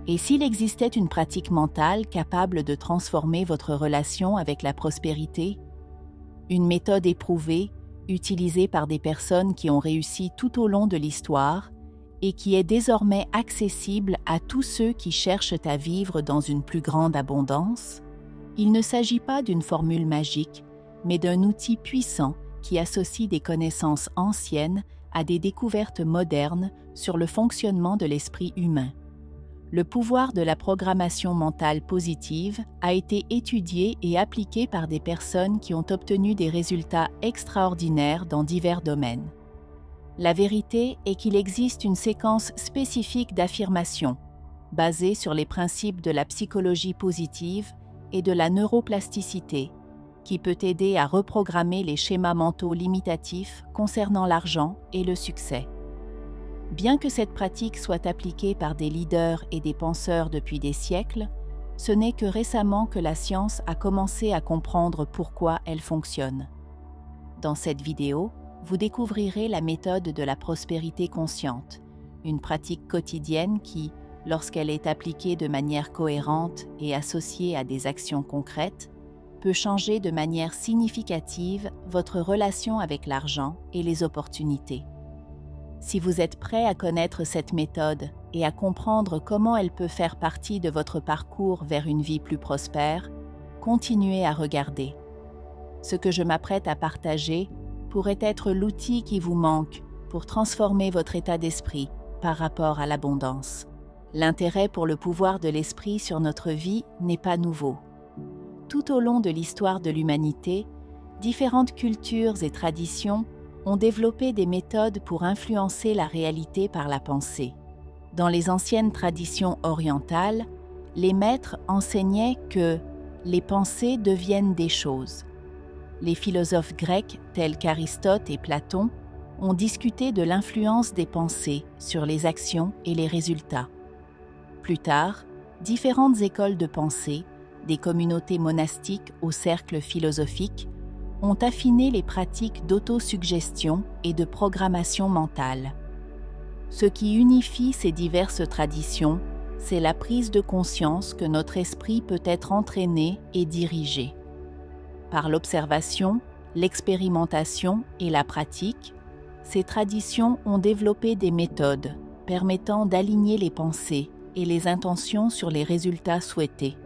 Et s'il existait une pratique mentale capable de transformer votre relation avec la prospérité? Une méthode éprouvée, utilisée par des personnes qui ont réussi tout au long de l'histoire et qui est désormais accessible à tous ceux qui cherchent à vivre dans une plus grande abondance? Il ne s'agit pas d'une formule magique, mais d'un outil puissant qui associe des connaissances anciennes à des découvertes modernes sur le fonctionnement de l'esprit humain. Le pouvoir de la programmation mentale positive a été étudié et appliqué par des personnes qui ont obtenu des résultats extraordinaires dans divers domaines. La vérité est qu'il existe une séquence spécifique d'affirmations, basée sur les principes de la psychologie positive et de la neuroplasticité, qui peut aider à reprogrammer les schémas mentaux limitatifs concernant l'argent et le succès. Bien que cette pratique soit appliquée par des leaders et des penseurs depuis des siècles, ce n'est que récemment que la science a commencé à comprendre pourquoi elle fonctionne. Dans cette vidéo, vous découvrirez la méthode de la prospérité consciente, une pratique quotidienne qui, lorsqu'elle est appliquée de manière cohérente et associée à des actions concrètes, peut changer de manière significative votre relation avec l'argent et les opportunités. Si vous êtes prêt à connaître cette méthode et à comprendre comment elle peut faire partie de votre parcours vers une vie plus prospère, continuez à regarder. Ce que je m'apprête à partager pourrait être l'outil qui vous manque pour transformer votre état d'esprit par rapport à l'abondance. L'intérêt pour le pouvoir de l'esprit sur notre vie n'est pas nouveau. Tout au long de l'histoire de l'humanité, différentes cultures et traditions ont développé des méthodes pour influencer la réalité par la pensée. Dans les anciennes traditions orientales, les maîtres enseignaient que les pensées deviennent des choses. Les philosophes grecs tels qu'Aristote et Platon ont discuté de l'influence des pensées sur les actions et les résultats. Plus tard, différentes écoles de pensée, des communautés monastiques aux cercles philosophiques, ont affiné les pratiques d'autosuggestion et de programmation mentale. Ce qui unifie ces diverses traditions, c'est la prise de conscience que notre esprit peut être entraîné et dirigé. Par l'observation, l'expérimentation et la pratique, ces traditions ont développé des méthodes permettant d'aligner les pensées et les intentions sur les résultats souhaités.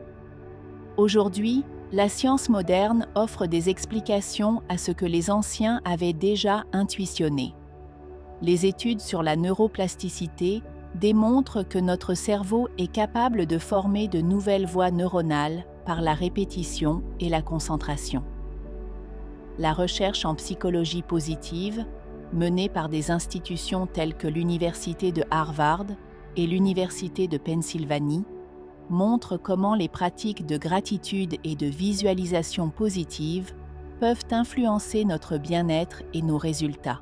Aujourd'hui, la science moderne offre des explications à ce que les anciens avaient déjà intuitionné. Les études sur la neuroplasticité démontrent que notre cerveau est capable de former de nouvelles voies neuronales par la répétition et la concentration. La recherche en psychologie positive, menée par des institutions telles que l'Université de Harvard et l'Université de Pennsylvanie, montre comment les pratiques de gratitude et de visualisation positive peuvent influencer notre bien-être et nos résultats.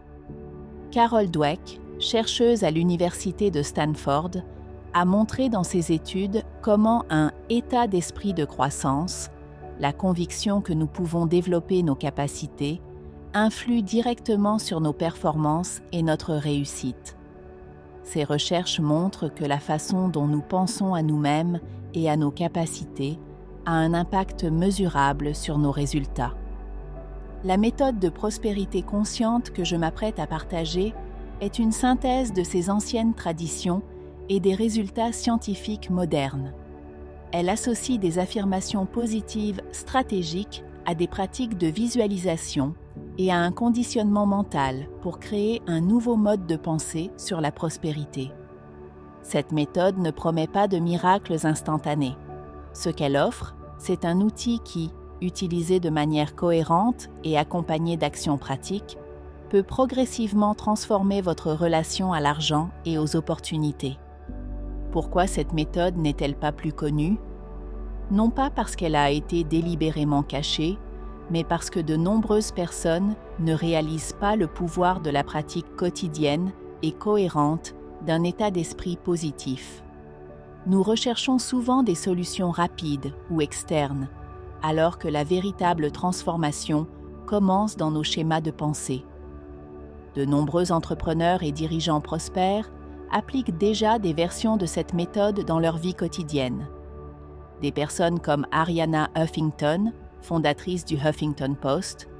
Carol Dweck, chercheuse à l'Université de Stanford, a montré dans ses études comment un état d'esprit de croissance, la conviction que nous pouvons développer nos capacités, influe directement sur nos performances et notre réussite. Ces recherches montrent que la façon dont nous pensons à nous-mêmes et à nos capacités a un impact mesurable sur nos résultats. La méthode de prospérité consciente que je m'apprête à partager est une synthèse de ces anciennes traditions et des résultats scientifiques modernes. Elle associe des affirmations positives stratégiques à des pratiques de visualisation et à un conditionnement mental pour créer un nouveau mode de pensée sur la prospérité. Cette méthode ne promet pas de miracles instantanés. Ce qu'elle offre, c'est un outil qui, utilisé de manière cohérente et accompagné d'actions pratiques, peut progressivement transformer votre relation à l'argent et aux opportunités. Pourquoi cette méthode n'est-elle pas plus connue? Non pas parce qu'elle a été délibérément cachée, mais parce que de nombreuses personnes ne réalisent pas le pouvoir de la pratique quotidienne et cohérente d'un état d'esprit positif. Nous recherchons souvent des solutions rapides ou externes, alors que la véritable transformation commence dans nos schémas de pensée. De nombreux entrepreneurs et dirigeants prospères appliquent déjà des versions de cette méthode dans leur vie quotidienne. Des personnes comme Arianna Huffington, fondatrice du Huffington Post,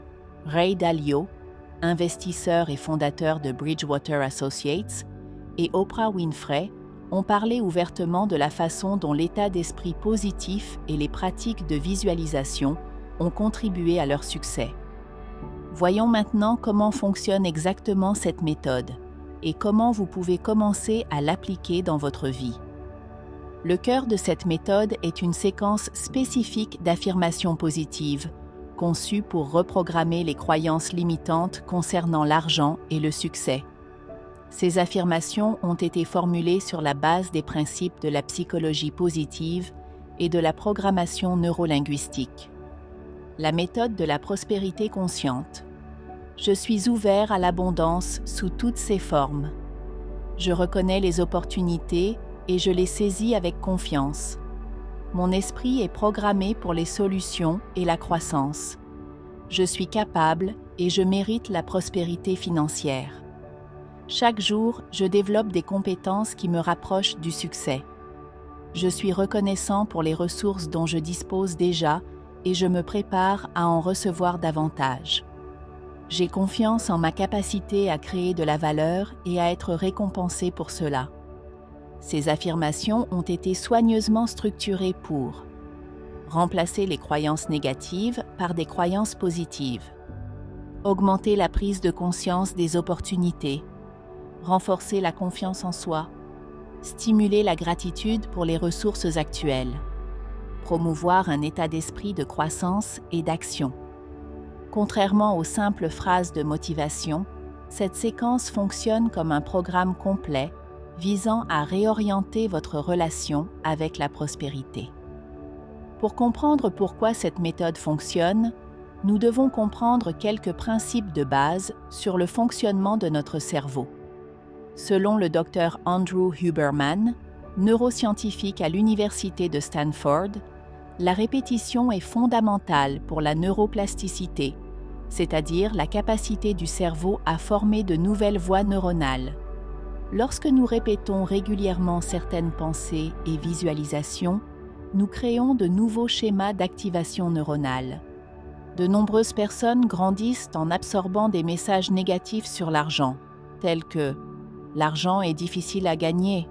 Ray Dalio, investisseur et fondateur de Bridgewater Associates, et Oprah Winfrey ont parlé ouvertement de la façon dont l'état d'esprit positif et les pratiques de visualisation ont contribué à leur succès. Voyons maintenant comment fonctionne exactement cette méthode et comment vous pouvez commencer à l'appliquer dans votre vie. Le cœur de cette méthode est une séquence spécifique d'affirmations positives, conçue pour reprogrammer les croyances limitantes concernant l'argent et le succès. Ces affirmations ont été formulées sur la base des principes de la psychologie positive et de la programmation neurolinguistique. La méthode de la prospérité consciente. Je suis ouvert à l'abondance sous toutes ses formes. Je reconnais les opportunités et je les saisis avec confiance. Mon esprit est programmé pour les solutions et la croissance. Je suis capable et je mérite la prospérité financière. Chaque jour, je développe des compétences qui me rapprochent du succès. Je suis reconnaissant pour les ressources dont je dispose déjà et je me prépare à en recevoir davantage. J'ai confiance en ma capacité à créer de la valeur et à être récompensé pour cela. Ces affirmations ont été soigneusement structurées pour remplacer les croyances négatives par des croyances positives, augmenter la prise de conscience des opportunités, renforcer la confiance en soi, stimuler la gratitude pour les ressources actuelles, promouvoir un état d'esprit de croissance et d'action. Contrairement aux simples phrases de motivation, cette séquence fonctionne comme un programme complet visant à réorienter votre relation avec la prospérité. Pour comprendre pourquoi cette méthode fonctionne, nous devons comprendre quelques principes de base sur le fonctionnement de notre cerveau. Selon le Dr Andrew Huberman, neuroscientifique à l'Université de Stanford, la répétition est fondamentale pour la neuroplasticité, c'est-à-dire la capacité du cerveau à former de nouvelles voies neuronales. Lorsque nous répétons régulièrement certaines pensées et visualisations, nous créons de nouveaux schémas d'activation neuronale. De nombreuses personnes grandissent en absorbant des messages négatifs sur l'argent, tels que « l'argent est difficile à gagner »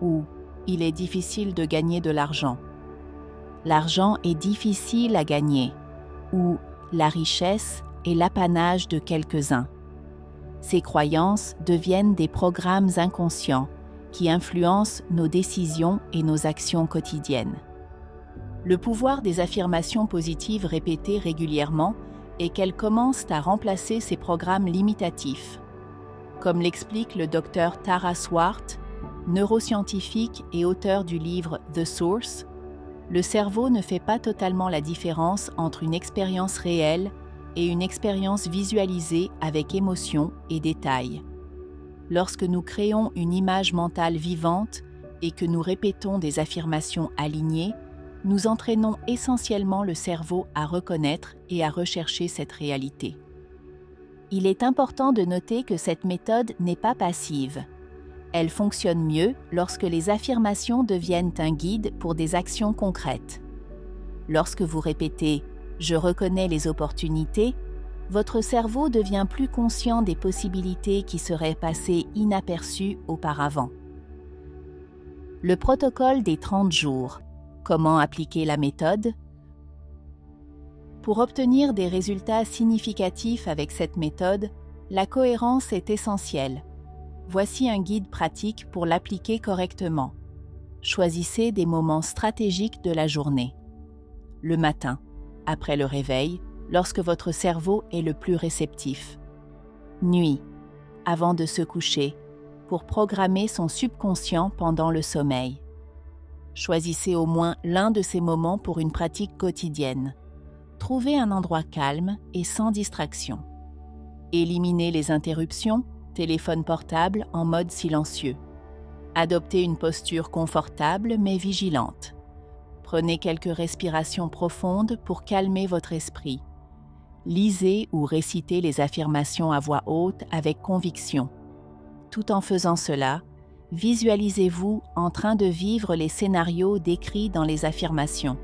ou « il est difficile de gagner de l'argent ». L'argent est difficile à gagner ou la richesse est l'apanage de quelques-uns. Ces croyances deviennent des programmes inconscients qui influencent nos décisions et nos actions quotidiennes. Le pouvoir des affirmations positives répétées régulièrement est qu'elles commencent à remplacer ces programmes limitatifs. Comme l'explique le Dr Tara Swart, neuroscientifique et auteur du livre The Source, le cerveau ne fait pas totalement la différence entre une expérience réelle et une expérience visualisée avec émotion et détail. Lorsque nous créons une image mentale vivante et que nous répétons des affirmations alignées, nous entraînons essentiellement le cerveau à reconnaître et à rechercher cette réalité. Il est important de noter que cette méthode n'est pas passive. Elle fonctionne mieux lorsque les affirmations deviennent un guide pour des actions concrètes. Lorsque vous répétez « Je reconnais les opportunités », votre cerveau devient plus conscient des possibilités qui seraient passées inaperçues auparavant. Le protocole des 30 jours. Comment appliquer la méthode? Pour obtenir des résultats significatifs avec cette méthode, la cohérence est essentielle. Voici un guide pratique pour l'appliquer correctement. Choisissez des moments stratégiques de la journée. Le matin, après le réveil, lorsque votre cerveau est le plus réceptif. Nuit, avant de se coucher, pour programmer son subconscient pendant le sommeil. Choisissez au moins l'un de ces moments pour une pratique quotidienne. Trouvez un endroit calme et sans distraction. Éliminez les interruptions, téléphone portable en mode silencieux. Adoptez une posture confortable mais vigilante. Prenez quelques respirations profondes pour calmer votre esprit. Lisez ou récitez les affirmations à voix haute avec conviction. Tout en faisant cela, visualisez-vous en train de vivre les scénarios décrits dans les affirmations.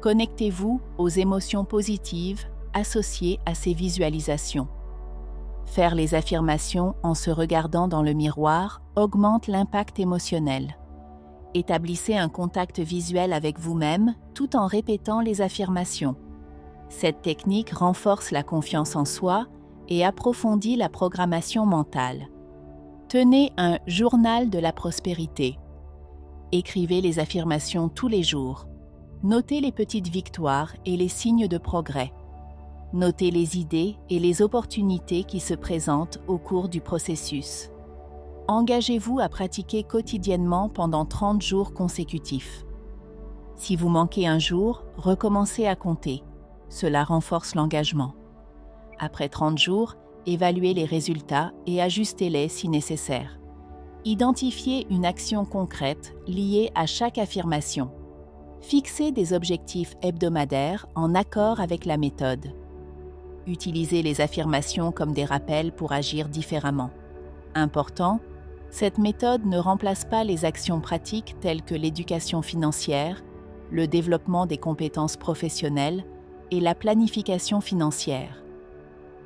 Connectez-vous aux émotions positives associées à ces visualisations. Faire les affirmations en se regardant dans le miroir augmente l'impact émotionnel. Établissez un contact visuel avec vous-même tout en répétant les affirmations. Cette technique renforce la confiance en soi et approfondit la programmation mentale. Tenez un journal de la prospérité. Écrivez les affirmations tous les jours. Notez les petites victoires et les signes de progrès. Notez les idées et les opportunités qui se présentent au cours du processus. Engagez-vous à pratiquer quotidiennement pendant 30 jours consécutifs. Si vous manquez un jour, recommencez à compter. Cela renforce l'engagement. Après 30 jours, évaluez les résultats et ajustez-les si nécessaire. Identifiez une action concrète liée à chaque affirmation. Fixez des objectifs hebdomadaires en accord avec la méthode. Utilisez les affirmations comme des rappels pour agir différemment. Important, cette méthode ne remplace pas les actions pratiques telles que l'éducation financière, le développement des compétences professionnelles et la planification financière.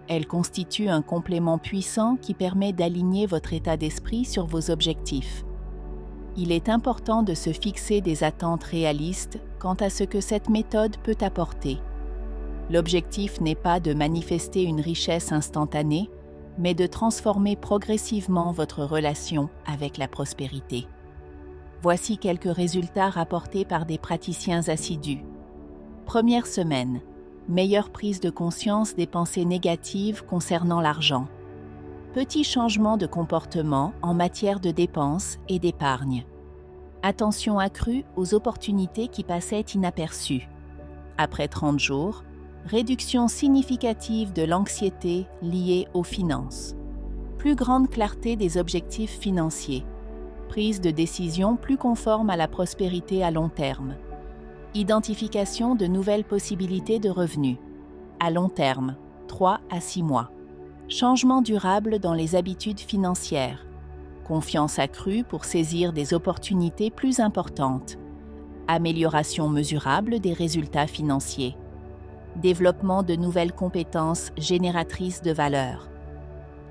Elle constitue un complément puissant qui permet d'aligner votre état d'esprit sur vos objectifs. Il est important de se fixer des attentes réalistes quant à ce que cette méthode peut apporter. L'objectif n'est pas de manifester une richesse instantanée, mais de transformer progressivement votre relation avec la prospérité. Voici quelques résultats rapportés par des praticiens assidus. Première semaine, meilleure prise de conscience des pensées négatives concernant l'argent. Petit changement de comportement en matière de dépenses et d'épargne. Attention accrue aux opportunités qui passaient inaperçues. Après 30 jours, réduction significative de l'anxiété liée aux finances. Plus grande clarté des objectifs financiers. Prise de décision plus conforme à la prospérité à long terme. Identification de nouvelles possibilités de revenus. À long terme, 3 à 6 mois. Changement durable dans les habitudes financières. Confiance accrue pour saisir des opportunités plus importantes. Amélioration mesurable des résultats financiers. Développement de nouvelles compétences génératrices de valeur.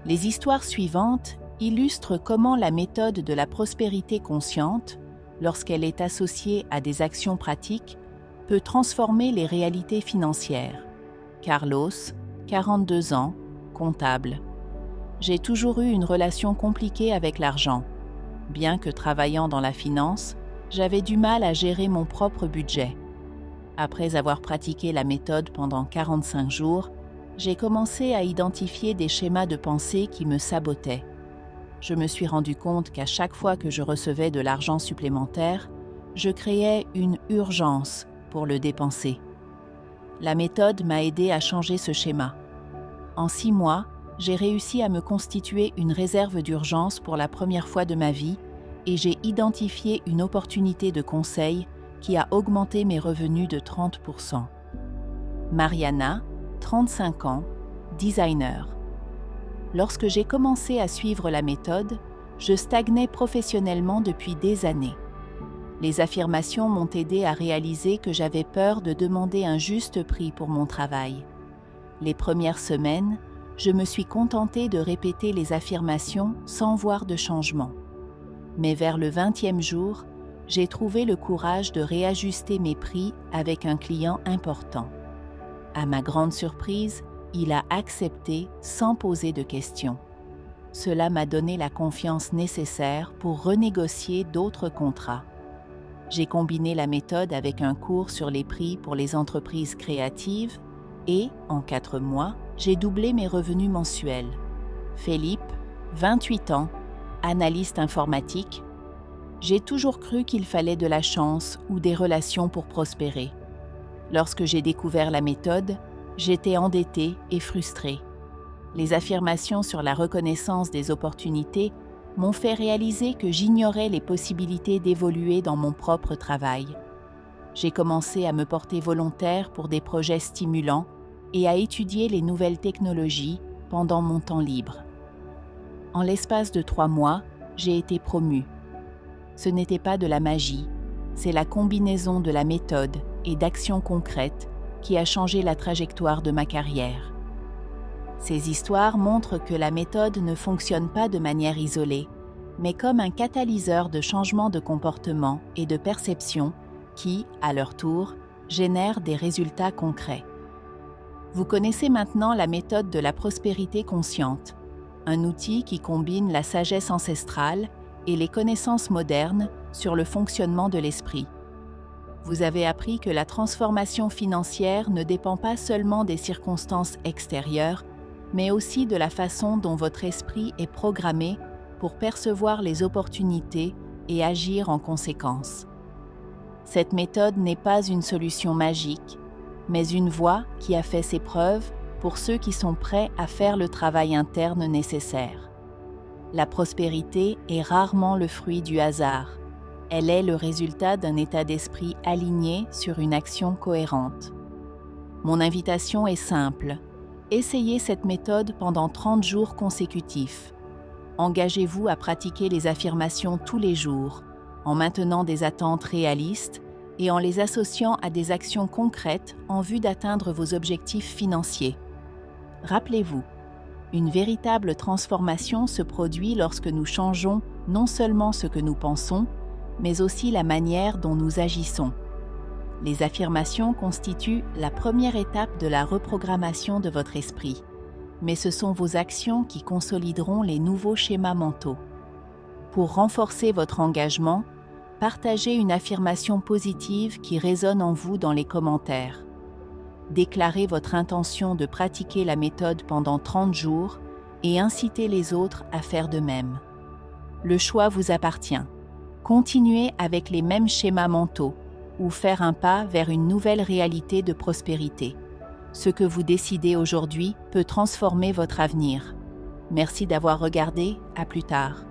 Les histoires suivantes illustrent comment la méthode de la prospérité consciente, lorsqu'elle est associée à des actions pratiques, peut transformer les réalités financières. Carlos, 42 ans, comptable. J'ai toujours eu une relation compliquée avec l'argent. Bien que travaillant dans la finance, j'avais du mal à gérer mon propre budget. Après avoir pratiqué la méthode pendant 45 jours, j'ai commencé à identifier des schémas de pensée qui me sabotaient. Je me suis rendu compte qu'à chaque fois que je recevais de l'argent supplémentaire, je créais une urgence pour le dépenser. La méthode m'a aidé à changer ce schéma. En 6 mois, j'ai réussi à me constituer une réserve d'urgence pour la première fois de ma vie et j'ai identifié une opportunité de conseil qui a augmenté mes revenus de 30%. Mariana, 35 ans, designer. Lorsque j'ai commencé à suivre la méthode, je stagnais professionnellement depuis des années. Les affirmations m'ont aidé à réaliser que j'avais peur de demander un juste prix pour mon travail. Les premières semaines, je me suis contentée de répéter les affirmations sans voir de changement. Mais vers le 20e jour, j'ai trouvé le courage de réajuster mes prix avec un client important. À ma grande surprise, il a accepté sans poser de questions. Cela m'a donné la confiance nécessaire pour renégocier d'autres contrats. J'ai combiné la méthode avec un cours sur les prix pour les entreprises créatives et, en 4 mois, j'ai doublé mes revenus mensuels. Philippe, 28 ans, analyste informatique. J'ai toujours cru qu'il fallait de la chance ou des relations pour prospérer. Lorsque j'ai découvert la méthode, j'étais endettée et frustrée. Les affirmations sur la reconnaissance des opportunités m'ont fait réaliser que j'ignorais les possibilités d'évoluer dans mon propre travail. J'ai commencé à me porter volontaire pour des projets stimulants et à étudier les nouvelles technologies pendant mon temps libre. En l'espace de 3 mois, j'ai été promu. Ce n'était pas de la magie, c'est la combinaison de la méthode et d'actions concrètes qui a changé la trajectoire de ma carrière. Ces histoires montrent que la méthode ne fonctionne pas de manière isolée, mais comme un catalyseur de changement de comportement et de perception qui, à leur tour, génèrent des résultats concrets. Vous connaissez maintenant la méthode de la prospérité consciente, un outil qui combine la sagesse ancestrale et les connaissances modernes sur le fonctionnement de l'esprit. Vous avez appris que la transformation financière ne dépend pas seulement des circonstances extérieures, mais aussi de la façon dont votre esprit est programmé pour percevoir les opportunités et agir en conséquence. Cette méthode n'est pas une solution magique, mais une voie qui a fait ses preuves pour ceux qui sont prêts à faire le travail interne nécessaire. La prospérité est rarement le fruit du hasard. Elle est le résultat d'un état d'esprit aligné sur une action cohérente. Mon invitation est simple. Essayez cette méthode pendant 30 jours consécutifs. Engagez-vous à pratiquer les affirmations tous les jours, en maintenant des attentes réalistes et en les associant à des actions concrètes en vue d'atteindre vos objectifs financiers. Rappelez-vous, une véritable transformation se produit lorsque nous changeons non seulement ce que nous pensons, mais aussi la manière dont nous agissons. Les affirmations constituent la première étape de la reprogrammation de votre esprit, mais ce sont vos actions qui consolideront les nouveaux schémas mentaux. Pour renforcer votre engagement, partagez une affirmation positive qui résonne en vous dans les commentaires. Déclarez votre intention de pratiquer la méthode pendant 30 jours et incitez les autres à faire de même. Le choix vous appartient. Continuez avec les mêmes schémas mentaux ou faire un pas vers une nouvelle réalité de prospérité. Ce que vous décidez aujourd'hui peut transformer votre avenir. Merci d'avoir regardé, à plus tard.